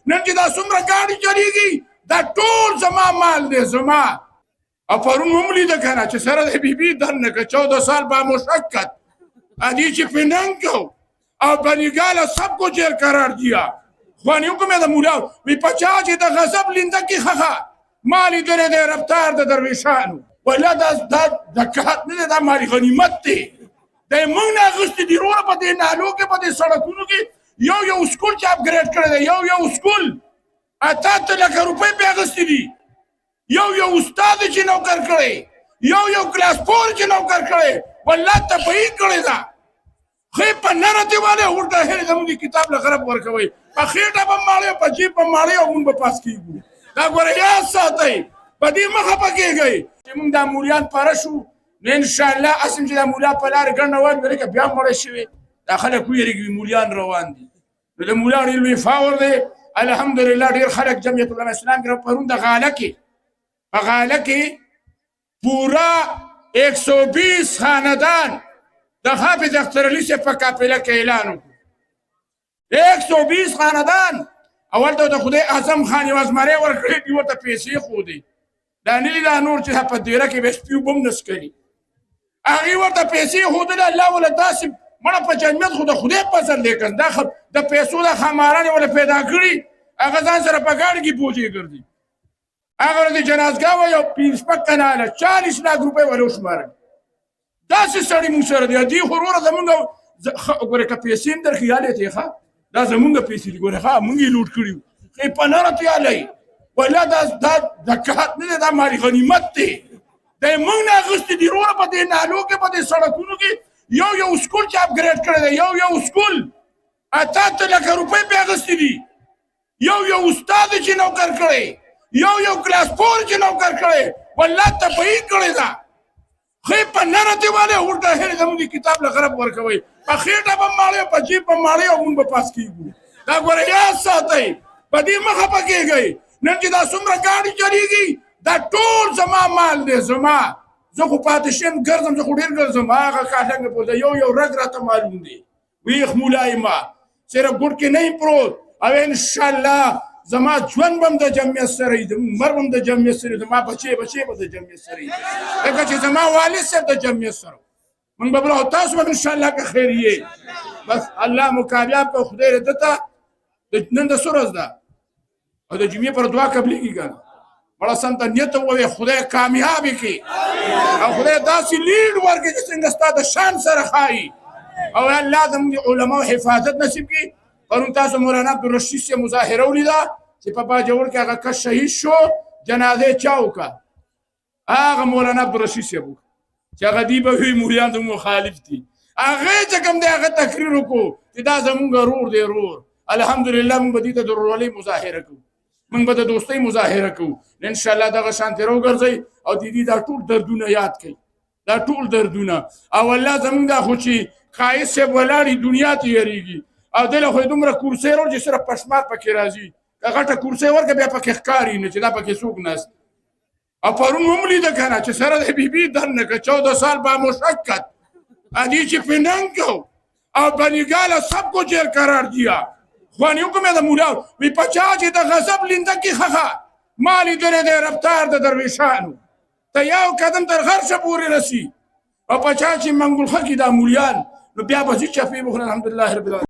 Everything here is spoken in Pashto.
نن چې دا څومره ګاډي چلیږي دا ټول زما مال دی زما. او پرون هم لیده که نه چې سره د بیبي دننه که 14 سال با مشقت ادی چې پې ننگ کو او بنیگال سب کو جیل قرار دیا. خوانیوں کو میں دا مولا وی پچا چې د غضب لنده کی خخا مالی دره ده رفتار د درویشانو ولا دا زکات نه دا مالی غنیمت دی. د مونږ نه اخیستې دي وروره په دې نالو کې په دې سړکونو کې یو سکول چې اپګریډ کړی دی یو سکول 8 لکه روپۍ پې اخیستې دي. یو استاد چې نوکر کړی یو کلاس 4 چې نوکر کړی والله تبعید کړی ده. خې په نره دیواله ورته هېرې زموږ د کتاب له غرب ورکوئ په خېټه به ماړی په جیب به ماړی او مونږ به پاس کېږو. دا ګوره یاد ساتئ په دې مخه پکېږئ چې مونږ دا مولیان پاره شو نو انشاءالله اسم چې دا مولا په لارې ګڼه وایي نو لکه بیا مړی شوې دا خلک ویرېږي مولیان روان دي. نو د مولا ډېر لوی فاور دی الحمدلله. ډېر خلک جمعیت علما اسلام کې پرون د غاله کې په غاله کې پورا 120 خاندان د حافظ اختر علي صاحب په قافله کې اعلان وکړو. 120 خاندان اول ته د خدای اعظم خان یو زمری ورکړی دي ورته پیسې ښودې دا نه دي دا نور چې په دیره کې به سپي اوبه هم نس کوي هغې ورته پیسې ښودلې الله وله داسې مړه په جنت خو د خدای فضل دی که دا د پیسو دا خمارانې وله پیدا کړي هغه ځان سره په ګاډي کې بوجې ګرځي. هغه ورځ جنازګاه وه یو 5 کناله 40 لاک روپۍ ولې وشمارل. داسې سړي موږ سره دی دې خو وروره زمونږ ګورې که پیسې هم درکړي یالې ته یې ښه دا زمونږ پیسې دي ګورې ښه مونږ یې لوټ کړي خو په نره ته یالی والله دا زکات نه دی دا مالي غنیمت دی. د مونږ نه اخیستې دي وروره په دې نالو کې په دې سړکونو کې یو سکول چې اپګریډ کړی دی یو سکول 8 لکه روپۍ پې اخیستې دي. یو استاد چې نوکر کړی یو کلاس 4 چې نوکر کړی والله تبعید کړی ده. خې په نره دیواله ورته هېرې زموږ د کتاب له غرب ورکوئ په خېټه به ماړی په جیب به ماړی او مونږ به پاس کېږو. دا ګوره یاد ساتئ په دې مخه پکېږئ نن چې دا څومره ګاډي چلیږي دا ټول زما مال دی زما. زه خو پاتې شم ګرځم زه خو ډېر ګرځم هغه کاټنګ پورته یو رګ راته معلوم دی ویښ مولای ما صرف ګوډ کې نه پروت او انشاءالله زما ژوند به هم د جمعیت سره وي مرګ به هم د جمعیت سره وي زما بچې به د جمعیت سره وي ځکه چې زما والد صاحب د جمعیت سره موږ به بله تاسو به انشاءالله که خیر یې بس الله مو کامیاب کړه خدای ده ته نن د څه ورځ ده او د جمعې پر دعا قبلېږي که نه مړه سم ته نیت ووایې خدای کامیاب یې کړي او خدای داسې لیډ ورکړي چې څنګه ستا د شان سره ښایي او الله زموږ د علماو حفاظت نصیب کړي. پرون تاسو مولانا عبدالرشید صاحب مظاهره ولیده چې په باجوړ کې هغه کس شهید شو جنازې چا وکړه هغه مولانا عبدالرشید صاحب وکړه چې هغه دی به وي مولیان د مخالف دي هغې چې کوم دی هغه تقریر وکړو چې دا زمونږ رور دی رور. الحمدلله موږ به دې ته د ورورولۍ مظاهره کوو موږ به د دوستۍ مظاهره کوو انشاءالله دغه شانتې راوګرځئ او د دې دا ټول دردونه یاد کړئ دا ټول دردونه او الله زمونږ دا خو چې ښایست صاحب ولاړي دنیا ته یېرېږي او دله خو یې دومره کورسۍ راوړي چې صرف پشمار پکې راځي که غټه کورسۍ ورکړه بیا پکې ښکاري نه چې دا پکې څوک ناست. او پرون هم لیده که نه چې سره د بیبي دننه که 14 سال با مشقت ادی چې پې ننگ کو او بنیگال سب کو جیل قرار دیا. خوانیوں کو میں دا مولا وی پچا چې د غضب لنده کی خخا مالی دره ده رفتار د درویشانو ته یو قدم تر غرشه پورې رسی او پچا چې منګل خلکي دا مولیان نو بیا به زه چپې بخورم الحمدلله رب العالمین.